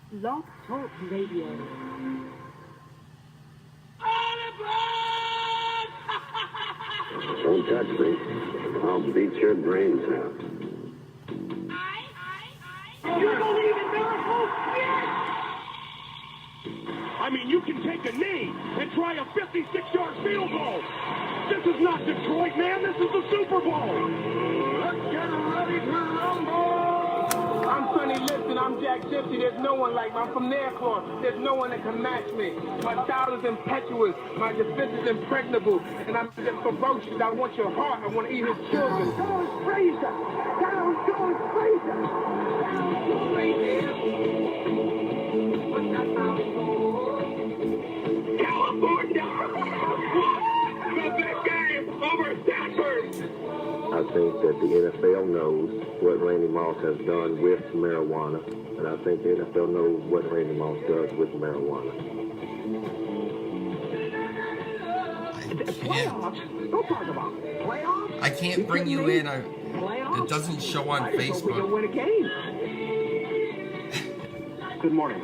Blog Talk Radio. Don't touch me. I'll beat your brains out. You believe in miracles? Yes! I mean, you can take a knee and try a 56-yard field goal. This is not Detroit, man. This is the Super Bowl. Let's get ready to rumble. I'm Sonny Liston. I'm Jack Gypsy. There's no one like me. I'm from Nairclaw. There's no one that can match me. My style is impetuous. My defense is impregnable. And I'm just ferocious. I want your heart. I want to eat his children. Down, Frazier. Down, Frazier. Down, Frazier. California. The big game over Stanford. I think that the NFL knows what Randy Moss has done with marijuana, and I think the NFL knows what Randy Moss does with marijuana. Playoffs? Don't talk about playoffs. I can't bring you in. It doesn't show on Facebook. We'll win a game. Good morning,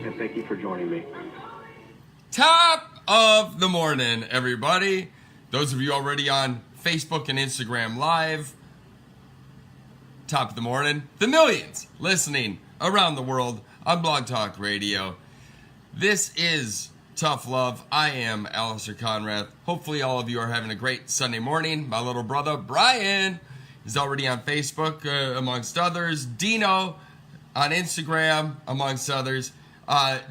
and thank you for joining me. Top of the morning, everybody. Those of you already on Facebook and Instagram Live, top of the morning. The millions listening around the world on Blog Talk Radio. This is Tough Love. I am Alistair Conrad. Hopefully all of you are having a great Sunday morning. My little brother Brian is already on Facebook, amongst others. Dino on Instagram, amongst others.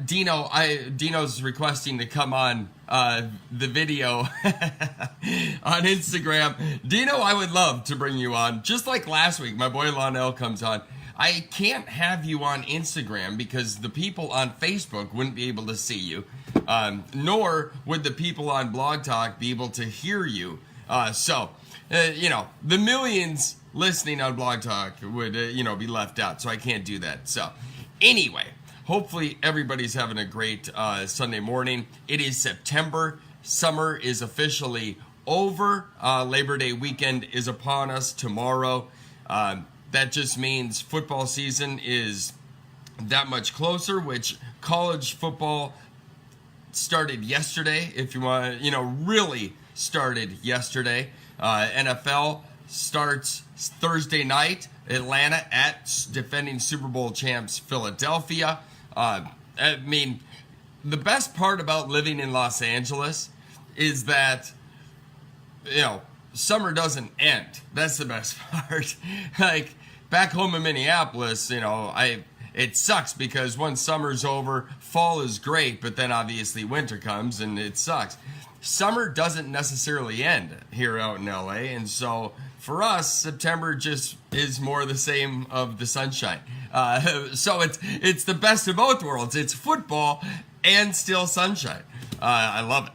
Dino's requesting to come on the video on Instagram. Dino, I would love to bring you on. Just like last week, my boy Lionel comes on. I can't have you on Instagram because the people on Facebook wouldn't be able to see you, nor would the people on Blog Talk be able to hear you. So, the millions listening on Blog Talk would, be left out. So I can't do that. So, anyway. Hopefully everybody's having a great Sunday morning. It is September. Summer is officially over. Labor Day weekend is upon us tomorrow. That just means football season is that much closer, which college football started yesterday, if you want to, really started yesterday. NFL starts Thursday night. Atlanta at defending Super Bowl champs Philadelphia. The best part about living in Los Angeles is that, summer doesn't end. That's the best part. Like, back home in Minneapolis, it sucks because once summer's over, fall is great, but then obviously winter comes and it sucks. Summer doesn't necessarily end here out in LA, and so for us, September just is more the same of the sunshine. So it's the best of both worlds. It's football and still sunshine. I love it.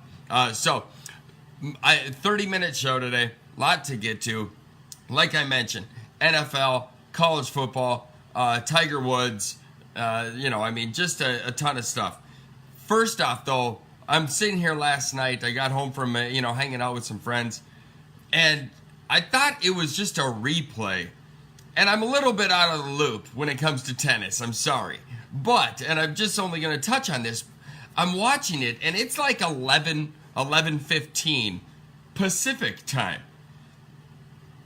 30-minute show today. Lot to get to. Like I mentioned, NFL, college football, Tiger Woods. Just a ton of stuff. First off, though, I'm sitting here last night. I got home from hanging out with some friends, and I thought it was just a replay, and I'm a little bit out of the loop when it comes to tennis. I'm sorry. But, and I'm just only going to touch on this, I'm watching it, and it's like 11:15 Pacific time.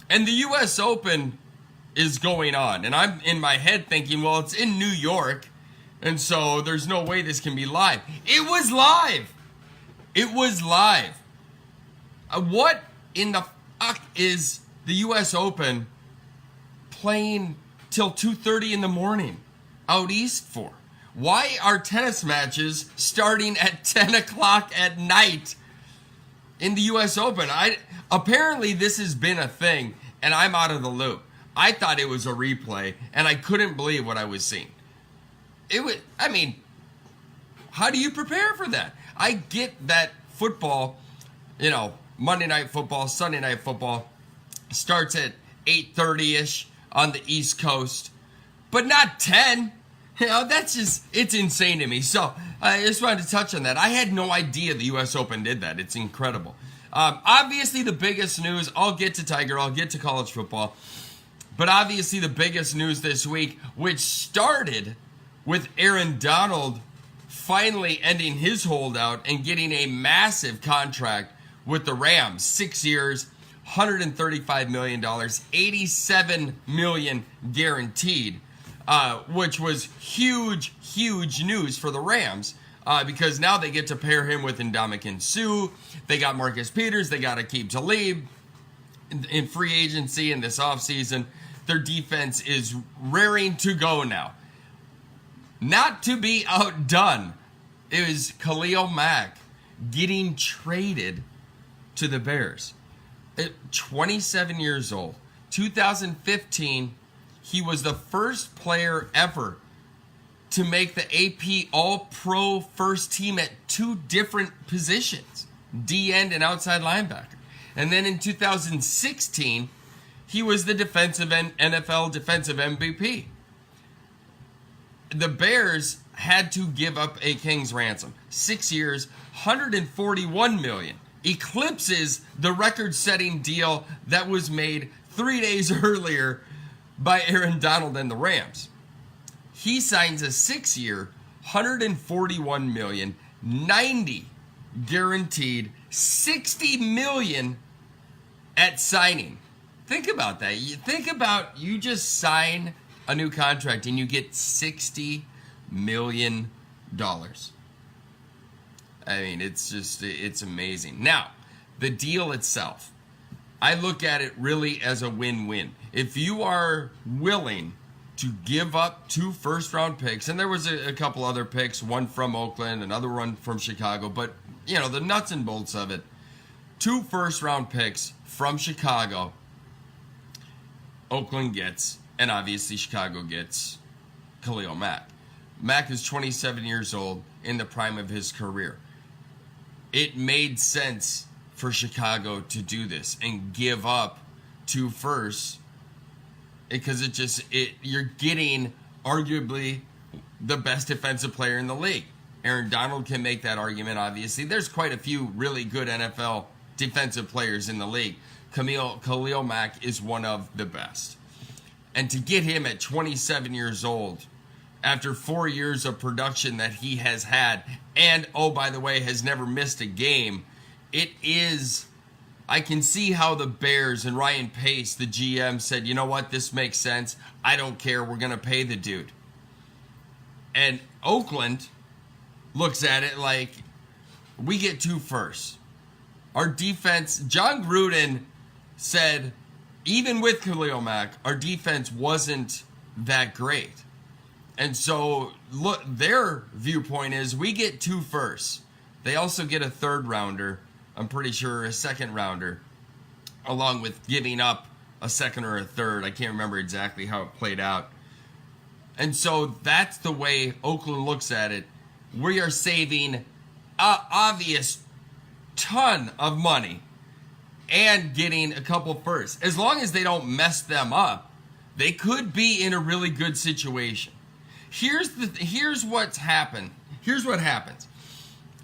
And the U.S. Open is going on, and I'm in my head thinking, well, it's in New York, and so there's no way this can be live. It was live! It was live. What in the fuck is the U.S. Open playing till 2:30 in the morning out east for? Why are tennis matches starting at 10 o'clock at night in the U.S. Open? Apparently this has been a thing, and I'm out of the loop. I thought it was a replay, and I couldn't believe what I was seeing. How do you prepare for that? I get that football, Monday Night Football, Sunday Night Football starts at 8:30-ish on the East Coast, but not 10. It's insane to me. So I just wanted to touch on that. I had no idea the U.S. Open did that. It's incredible. Obviously, the biggest news, I'll get to Tiger, I'll get to college football, but obviously the biggest news this week, which started with Aaron Donald finally ending his holdout and getting a massive contract with the Rams. 6 years, $135 million, $87 million guaranteed, which was huge news for the Rams. Because now they get to pair him with Ndamukong Suh. They got Marcus Peters. They got Aqib Talib in free agency in this offseason. Their defense is raring to go now. Not to be outdone is Khalil Mack getting traded to the Bears. At 27 years old, 2015, he was the first player ever to make the AP All-Pro first team at 2 different positions, D-end and outside linebacker. And then in 2016, he was the NFL defensive MVP. The Bears had to give up a king's ransom. 6 years, $141 million. Eclipses the record-setting deal that was made 3 days earlier by Aaron Donald and the Rams. He signs a 6-year, $141 million, 90 guaranteed, $60 million at signing. Think about that. Think about you just sign a new contract and you get $60 million. I mean, it's amazing. Now, the deal itself, I look at it really as a win-win. If you are willing to give up 2 first-round picks, and there was a couple other picks, one from Oakland, another one from Chicago, but, you know, the nuts and bolts of it, 2 first-round picks from Chicago, Oakland gets, and obviously Chicago gets Khalil Mack. Mack is 27 years old, in the prime of his career. It made sense for Chicago to do this and give up 2 firsts, because you're getting arguably the best defensive player in the league. Aaron Donald can make that argument, obviously. There's quite a few really good NFL defensive players in the league. Khalil Mack is one of the best. And to get him at 27 years old, after 4 years of production that he has had, and, oh, by the way, has never missed a game, I can see how the Bears and Ryan Pace, the GM, said, you know what, this makes sense. I don't care. We're going to pay the dude. And Oakland looks at it like, we get 2 firsts. Our defense, John Gruden said, even with Khalil Mack, our defense wasn't that great. And so, look, their viewpoint is we get 2 firsts. They also get a 3rd rounder. I'm pretty sure a 2nd rounder, along with giving up a 2nd or a 3rd. I can't remember exactly how it played out. And so that's the way Oakland looks at it. We are saving an obvious ton of money and getting a couple firsts. As long as they don't mess them up, they could be in a really good situation. Here's what's happened. Here's what happens.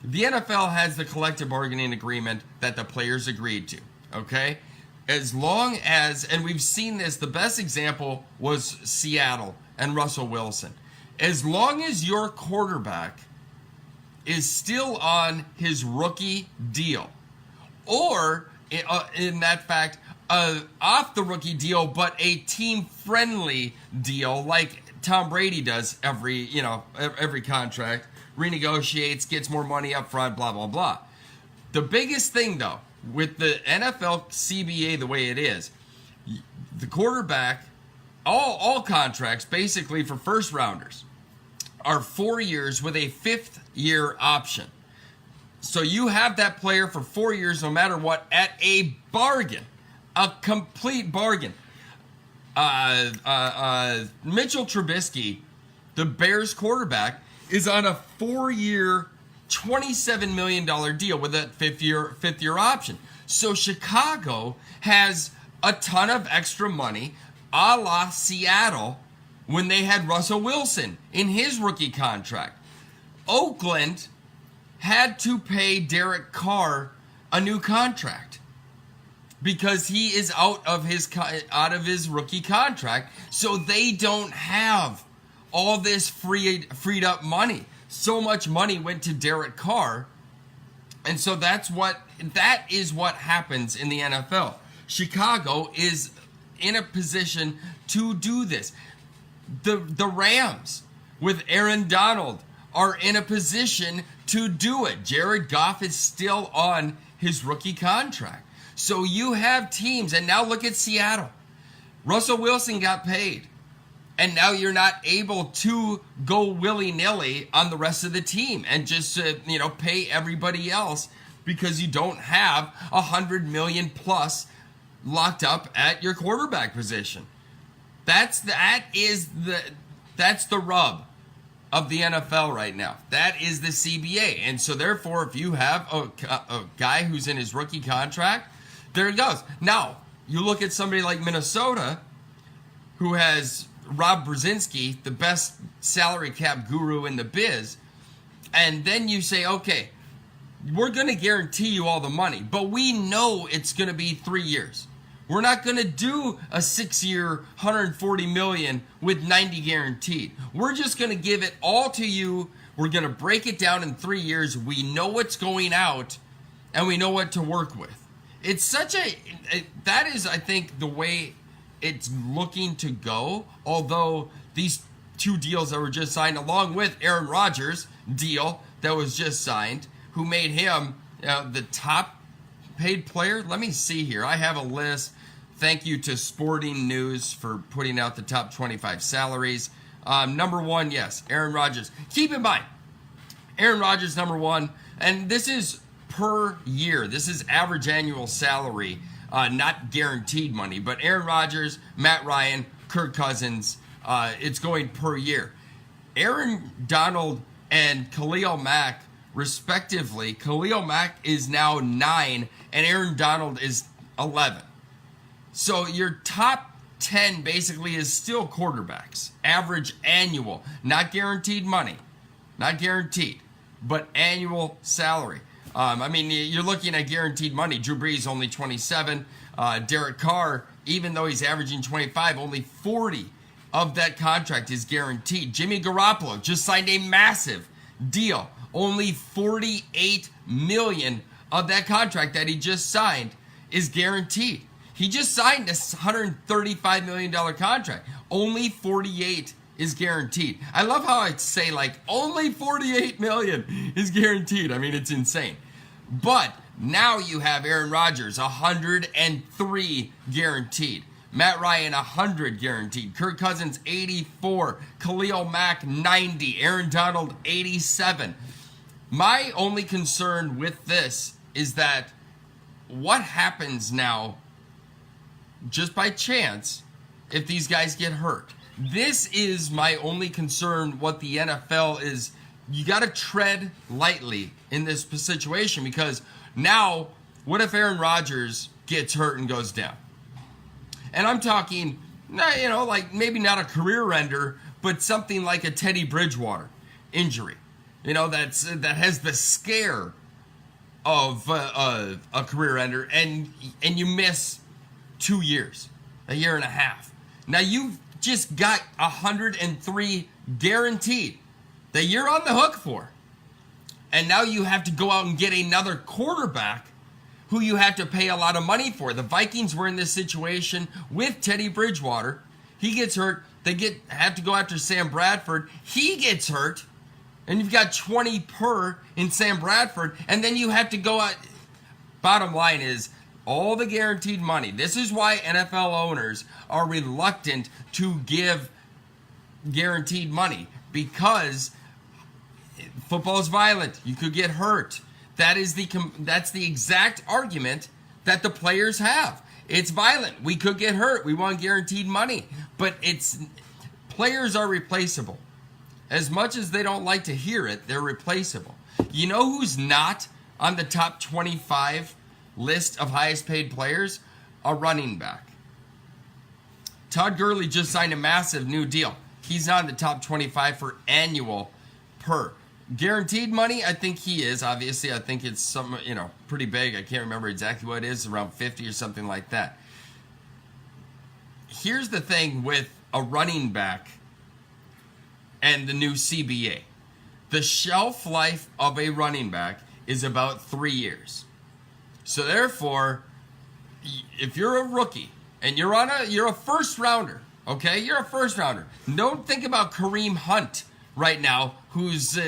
The NFL has the collective bargaining agreement that the players agreed to, okay? As long as, and we've seen this, the best example was Seattle and Russell Wilson. As long as your quarterback is still on his rookie deal, or in that fact, off the rookie deal, but a team-friendly deal like Tom Brady does every contract, renegotiates, gets more money up front, blah, blah, blah. The biggest thing, though, with the NFL CBA the way it is, the quarterback, all contracts, basically for first-rounders, are 4 years with a 5th year option. So you have that player for 4 years no matter what at a bargain, a complete bargain. Mitchell Trubisky, the Bears quarterback, is on a 4-year, $27 million deal with that 5th year option. So Chicago has a ton of extra money, a la Seattle, when they had Russell Wilson in his rookie contract. Oakland had to pay Derek Carr a new contract because he is out of his rookie contract, so they don't have all this freed up money. So much money went to Derek Carr. And so that is what happens in the NFL. Chicago is in a position to do this. The Rams with Aaron Donald are in a position to do it. Jared Goff is still on his rookie contract. So you have teams, and now look at Seattle. Russell Wilson got paid. And now you're not able to go willy-nilly on the rest of the team and just pay everybody else because you don't have $100 million plus locked up at your quarterback position. That's the rub of the NFL right now. That is the CBA. And so therefore, if you have a guy who's in his rookie contract, there it goes. Now, you look at somebody like Minnesota, who has Rob Brzezinski, the best salary cap guru in the biz, and then you say, okay, we're going to guarantee you all the money, but we know it's going to be 3 years. We're not going to do a 6-year, $140 million with 90 guaranteed. We're just going to give it all to you. We're going to break it down in 3 years. We know what's going out, and we know what to work with. It's that is, I think, the way it's looking to go, although these two deals that were just signed, along with Aaron Rodgers' deal that was just signed, who made him the top paid player. Let me see here. I have a list. Thank you to Sporting News for putting out the top 25 salaries. Number one, yes, Aaron Rodgers. Keep in mind, Aaron Rodgers, number one, and this is per year. This is average annual salary, not guaranteed money. But Aaron Rodgers, Matt Ryan, Kirk Cousins, it's going per year. Aaron Donald and Khalil Mack, respectively. Khalil Mack is now 9, and Aaron Donald is 11. So your top 10 basically is still quarterbacks. Average annual, not guaranteed money, not guaranteed, but annual salary. You're looking at guaranteed money. Drew Brees only 27. Derek Carr, even though he's averaging 25, only 40 of that contract is guaranteed. Jimmy Garoppolo just signed a massive deal. Only $48 million of that contract that he just signed is guaranteed. He just signed a $135 million contract. Only 48 is guaranteed. I love how I say, only 48 million is guaranteed. I mean, it's insane. But now you have Aaron Rodgers, 103 guaranteed. Matt Ryan, 100 guaranteed. Kirk Cousins, 84. Khalil Mack, 90. Aaron Donald, 87. My only concern with this is that what happens now, just by chance, if these guys get hurt? This is my only concern. What the NFL is, you got to tread lightly in this situation, because now, what if Aaron Rodgers gets hurt and goes down? And I'm talking, maybe not a career ender, but something like a Teddy Bridgewater injury. That has the scare of a career ender, and you miss 2 years, a year and a half. Now you've just got 103 guaranteed that you're on the hook for. And now you have to go out and get another quarterback who you have to pay a lot of money for. The Vikings were in this situation with Teddy Bridgewater. He gets hurt. They have to go after Sam Bradford. He gets hurt. And you've got 20 per in Sam Bradford. And then you have to go out. Bottom line is, all the guaranteed money. This is why NFL owners are reluctant to give guaranteed money, because football is violent. You could get hurt. That's the exact argument that the players have. It's violent. We could get hurt. We want guaranteed money. But players are replaceable. As much as they don't like to hear it, they're replaceable. You know who's not on the top 25 list of highest paid players? A running back. Todd Gurley just signed a massive new deal. He's not in the top 25 for annual per. Guaranteed money, I think he is. Obviously, I think it's some, pretty big. I can't remember exactly what it is, around 50 or something like that. Here's the thing with a running back. and the new CBA. The shelf life of a running back is about 3 years. So therefore, if you're a rookie and you're a first rounder, okay? You're a first rounder. Don't think about Kareem Hunt right now, who's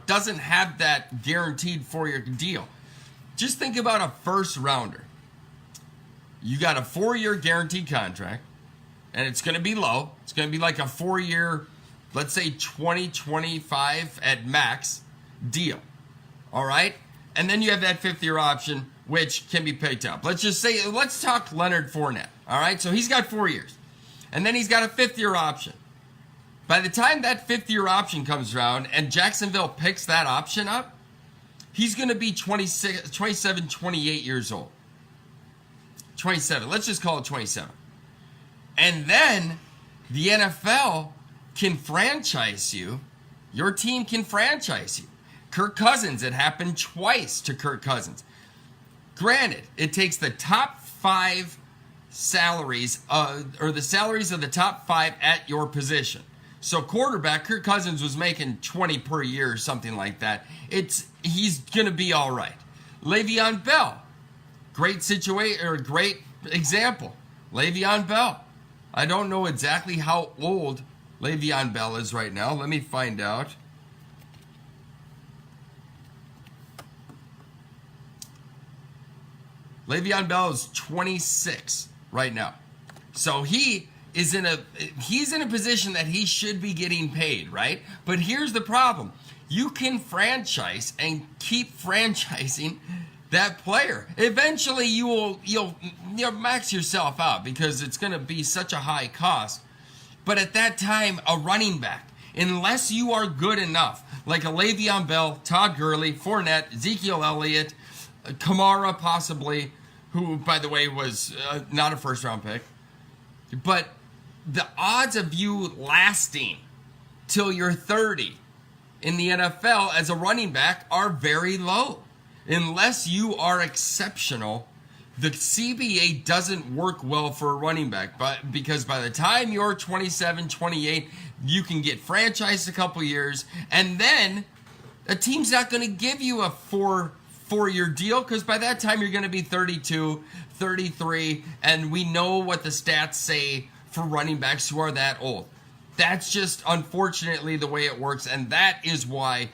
doesn't have that guaranteed 4-year deal. Just think about a first rounder. You got a 4-year guaranteed contract, and it's going to be low. It's going to be like a 4-year, let's say 2025 at max deal. All right? And then you have that 5th-year option, which can be picked up. Let's talk Leonard Fournette. All right? So he's got 4 years. And then he's got a 5th-year option. By the time that 5th-year option comes around and Jacksonville picks that option up, he's going to be 27, 28 years old. 27. Let's just call it 27. And then the NFL can franchise you. Your team can franchise you. Kirk Cousins, it happened twice to Kirk Cousins. Granted, it takes the top 5 salaries, or the salaries of the top 5 at your position. So quarterback, Kirk Cousins was making 20 per year or something like that. He's going to be all right. Le'Veon Bell, great example. Le'Veon Bell. I don't know exactly how old Le'Veon Bell is right now. Let me find out. Le'Veon Bell is 26 right now. So he's in a position that he should be getting paid, right? But here's the problem. You can franchise and keep franchising that player. Eventually you'll max yourself out because it's going to be such a high cost. But at that time, a running back, unless you are good enough, like a Le'Veon Bell, Todd Gurley, Fournette, Ezekiel Elliott, Kamara possibly, who, by the way, was not a first-round pick. But the odds of you lasting till you're 30 in the NFL as a running back are very low. Unless you are exceptional, the CBA doesn't work well for a running back. But because by the time you're 27, 28, you can get franchised a couple years, and then a team's not going to give you a four-year deal because by that time you're going to be 32, 33, and we know what the stats say for running backs who are that old. That's just unfortunately the way it works, and that is why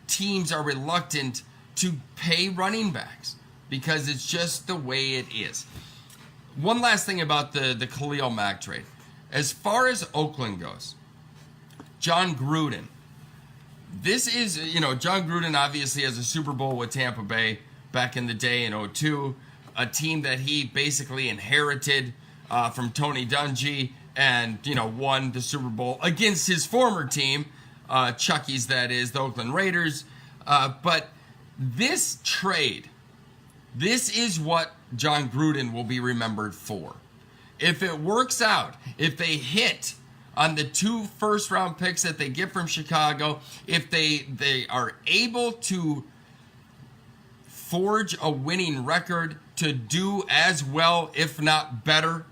teams are reluctant to pay running backs because it's just the way it is. One last thing about the Khalil Mack trade. As far as Oakland goes, John Gruden. This is, John Gruden obviously has a Super Bowl with Tampa Bay back in the day in 2002, a team that he basically inherited from Tony Dungy and, won the Super Bowl against his former team, Chucky's that is, the Oakland Raiders. But this trade, this is what John Gruden will be remembered for. If it works out, if they hit on the 2 first-round picks that they get from Chicago, if they are able to forge a winning record to do as well, if not better,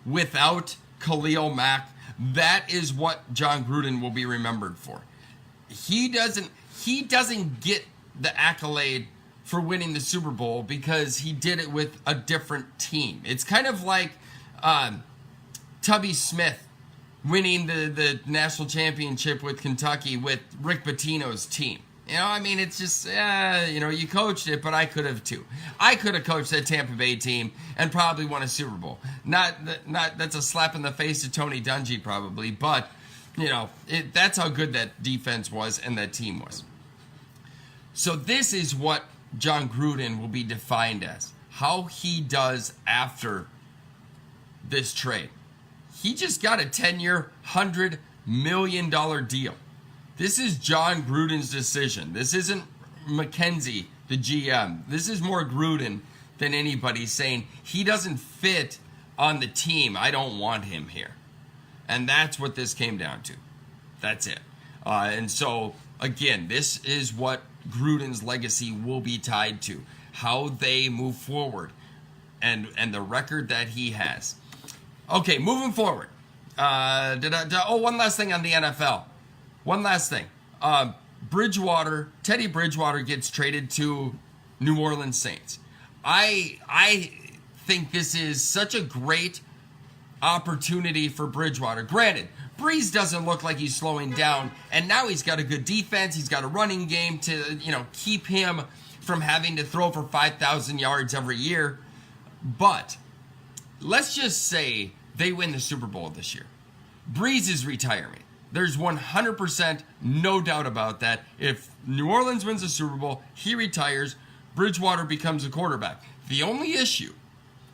without Khalil Mack, that is what John Gruden will be remembered for. He doesn't get the accolade for winning the Super Bowl because he did it with a different team. It's kind of like Tubby Smith winning the national championship with Kentucky with Rick Pitino's team. It's just, you coached it, but I could have too. I could have coached that Tampa Bay team and probably won a Super Bowl. Not that's a slap in the face to Tony Dungy probably, but, that's how good that defense was and that team was. So this is what John Gruden will be defined as. How he does after this trade. He just got a 10-year, $100 million deal. This is John Gruden's decision. This isn't McKenzie, the GM. This is more Gruden than anybody saying he doesn't fit on the team. I don't want him here. And that's what this came down to. That's it. And so, again, this is what Gruden's legacy will be tied to. How they move forward and the record that he has. Okay, moving forward. One last thing on the NFL. one last thing. Teddy Bridgewater gets traded to New Orleans Saints. I think this is such a great opportunity for Bridgewater. Granted, Breeze doesn't look like he's slowing down, and now he's got a good defense. He's got a running game to, keep him from having to throw for 5,000 yards every year. But let's just say they win the Super Bowl this year. Breeze is retiring. There's 100% no doubt about that. If New Orleans wins the Super Bowl, he retires, Bridgewater becomes a quarterback. The only issue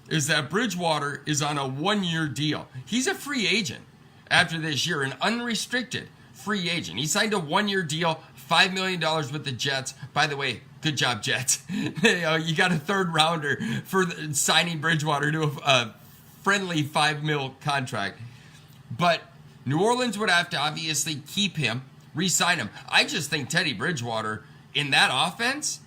is that Bridgewater is on a 1-year deal. He's a free agent after this year, an unrestricted free agent. He signed a 1-year deal, $5 million with the Jets. By the way, good job, Jets. You got a third rounder for signing Bridgewater to a friendly $5 million contract. But New Orleans would have to obviously keep him, re-sign him. I just think Teddy Bridgewater in that offense,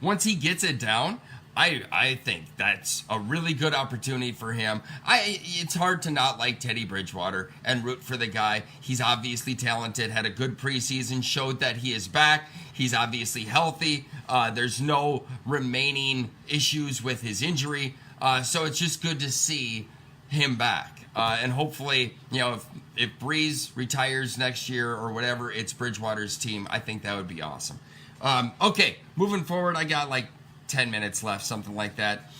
once he gets it down, I think that's a really good opportunity for him. It's hard to not like Teddy Bridgewater and root for the guy. He's obviously talented, had a good preseason, showed that he is back. He's obviously healthy. There's no remaining issues with his injury. So it's just good to see him back. And hopefully, if Breeze retires next year or whatever, it's Bridgewater's team. I think that would be awesome. Okay, moving forward, I got like 10 minutes left, something like that.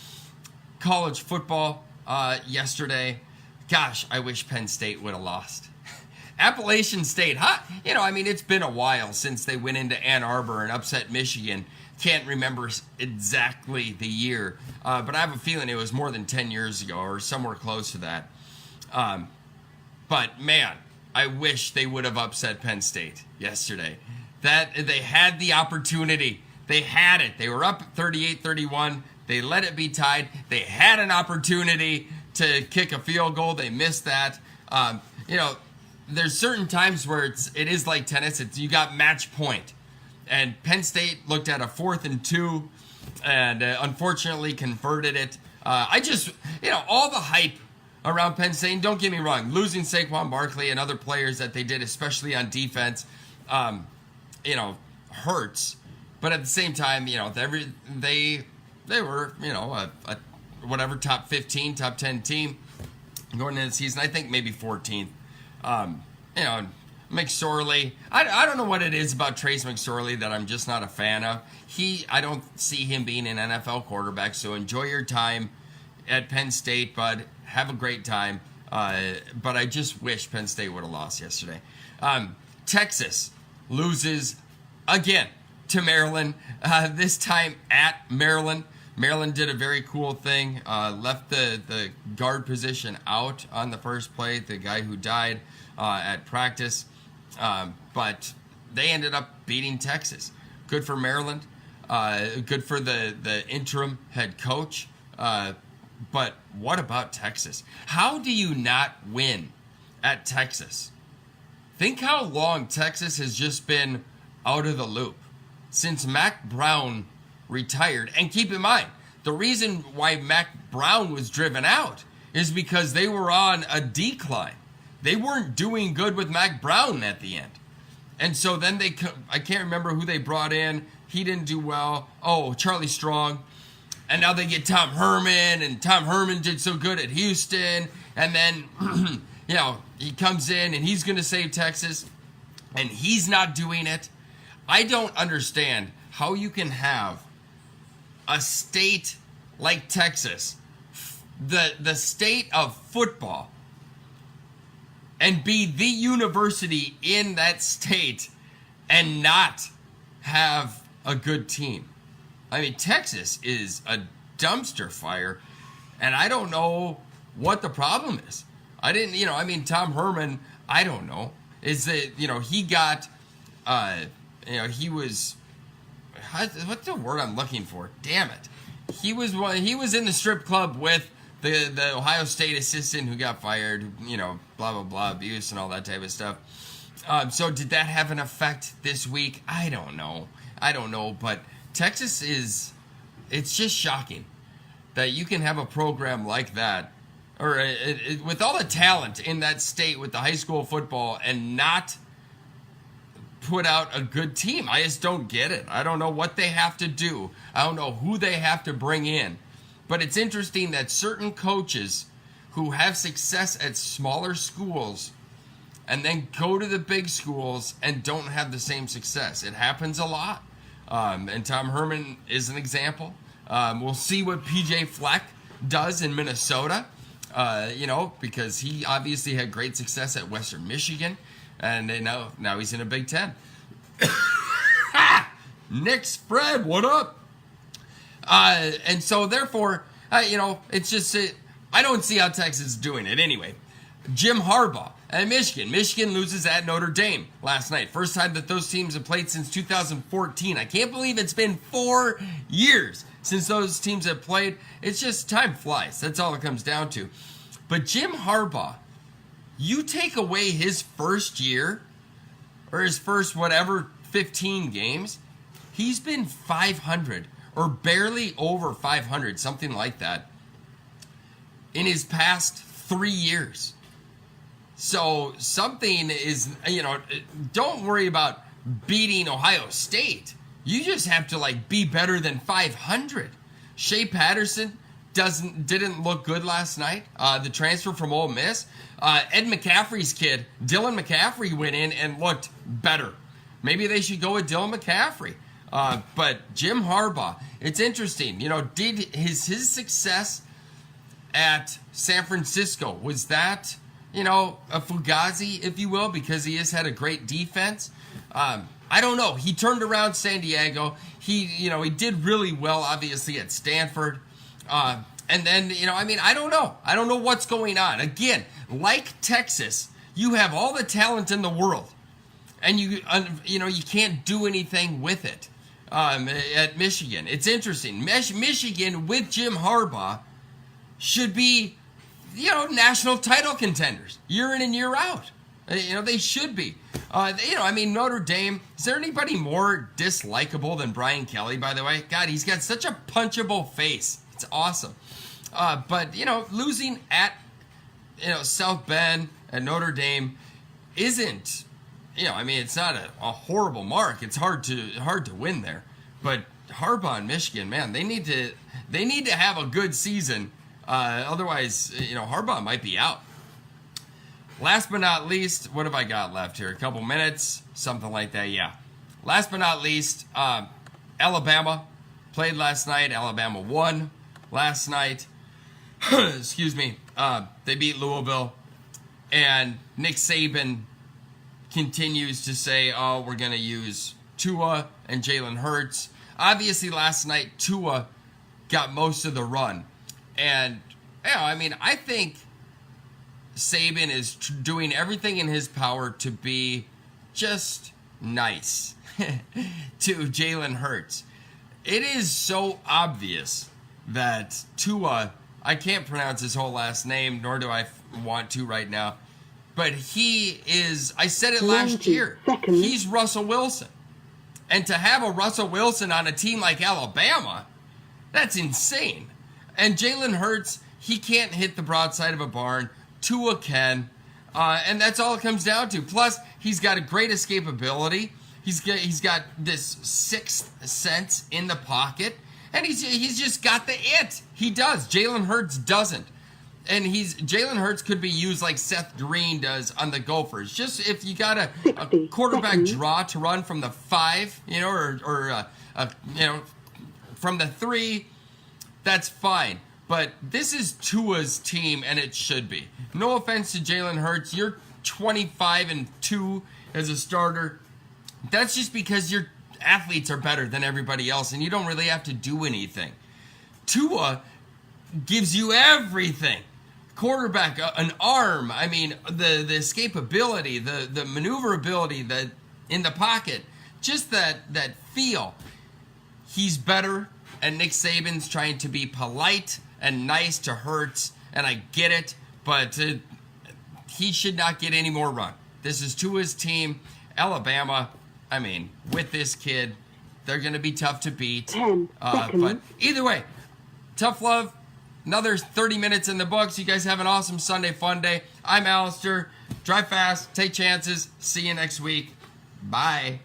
College football yesterday. Gosh, I wish Penn State would have lost. Appalachian State, it's been a while since they went into Ann Arbor and upset Michigan. Can't remember exactly the year, but I have a feeling it was more than 10 years ago or somewhere close to that. But man, I wish they would have upset Penn State yesterday. That they had the opportunity. They had it. They were up 38-31. They let it be tied. They had an opportunity to kick a field goal. They missed that. There's certain times where it is like tennis. You got match point. And Penn State looked at a 4th and 2 and unfortunately converted it. All the hype around Penn State, and don't get me wrong, losing Saquon Barkley and other players that they did, especially on defense, hurts. But at the same time, they were, a top 15, top 10 team going into the season. I think maybe 14th. McSorley, I don't know what it is about Trace McSorley that I'm just not a fan of. I don't see him being an NFL quarterback, so enjoy your time at Penn State, bud. Have a great time. But I just wish Penn State would have lost yesterday. Texas loses again to Maryland, this time at Maryland. Maryland did a very cool thing, left the guard position out on the first play, the guy who died at practice, but they ended up beating Texas. Good for Maryland, good for the interim head coach, but what about Texas? How do you not win at Texas? Think how long Texas has just been out of the loop since Mack Brown retired. And keep in mind, the reason why Mack Brown was driven out is because they were on a decline. They weren't doing good with Mack Brown at the end. And so then I can't remember who they brought in. He didn't do well. Oh, Charlie Strong. And now they get Tom Herman, and Tom Herman did so good at Houston. And then, he comes in and he's going to save Texas, and he's not doing it. I don't understand how you can have a state like Texas, the state of football, and be the university in that state and not have a good team. I mean, Texas is a dumpster fire, and I don't know what the problem is. Tom Herman, I don't know. Is that, he got, he was, what's the word I'm looking for? Damn it. He was in the strip club with the Ohio State assistant who got fired, blah, blah, blah, abuse and all that type of stuff. So did that have an effect this week? I don't know, but Texas it's just shocking that you can have a program like that, or with all the talent in that state with the high school football, and not put out a good team. I just don't get it. I don't know what they have to do. I don't know who they have to bring in. But it's interesting that certain coaches who have success at smaller schools and then go to the big schools and don't have the same success. It happens a lot. And Tom Herman is an example. We'll see what PJ Fleck does in Minnesota, because he obviously had great success at Western Michigan. And now he's in a Big Ten. Nick's Fred, what up? And so therefore, it's just, I don't see how Texas is doing it anyway. Jim Harbaugh at Michigan. Michigan loses at Notre Dame last night. First time that those teams have played since 2014. I can't believe it's been 4 years since those teams have played. It's just time flies. That's all it comes down to. But Jim Harbaugh, you take away his first year or his first 15 games, he's been 500 or barely over 500, something like that, in his past 3 years. So something is, don't worry about beating Ohio State. You just have to be better than 500. Shea Patterson didn't look good last night. The transfer from Ole Miss. Ed McCaffrey's kid, Dylan McCaffrey, went in and looked better. Maybe they should go with Dylan McCaffrey. But Jim Harbaugh, it's interesting. Did his success at San Francisco, was that, a fugazi, if you will, because he has had a great defense? I don't know. He turned around San Diego. He did really well, obviously, at Stanford. And then, I don't know. I don't know what's going on. Again, like Texas, you have all the talent in the world, and you can't do anything with it. At Michigan, it's interesting. Michigan with Jim Harbaugh should be, national title contenders year in and year out. They should be. Notre Dame, is there anybody more dislikable than Brian Kelly, by the way? God, he's got such a punchable face. It's awesome. But losing at, South Bend and Notre Dame isn't, it's not a horrible mark. It's hard to win there. But Harbaugh and Michigan, man, they need to have a good season. Otherwise, Harbaugh might be out. Last but not least, what have I got left here? A couple minutes, something like that, yeah. Last but not least, Alabama played last night. Alabama won last night. Excuse me. They beat Louisville. And Nick Saban continues to say, we're going to use Tua and Jalen Hurts. Obviously, last night, Tua got most of the run. And, I think Saban is doing everything in his power to be just nice to Jalen Hurts. It is so obvious that Tua, I can't pronounce his whole last name, nor do I want to right now, but he is, I said it last year, he's Russell Wilson. And to have a Russell Wilson on a team like Alabama, that's insane. And Jalen Hurts, he can't hit the broadside of a barn. Tua can. And that's all it comes down to. Plus, he's got a great escapability. He's got this sixth sense in the pocket. And he's just got the it. He does. Jalen Hurts doesn't. And Jalen Hurts could be used like Seth Green does on the Gophers. Just if you got a quarterback draw to run from the 5, or from the 3, that's fine. But this is Tua's team, and it should be. No offense to Jalen Hurts. You're 25-2 as a starter. That's just because your athletes are better than everybody else, and you don't really have to do anything. Tua gives you everything. Quarterback, an arm, the escapability, the maneuverability, the in the pocket, just that feel. He's better, and Nick Saban's trying to be polite and nice to Hurts, and I get it, but he should not get any more run. This is Tua's team. Alabama, with this kid, they're going to be tough to beat. 10 seconds. But either way, tough love. Another 30 minutes in the books. You guys have an awesome Sunday fun day. I'm Alistair. Drive fast. Take chances. See you next week. Bye.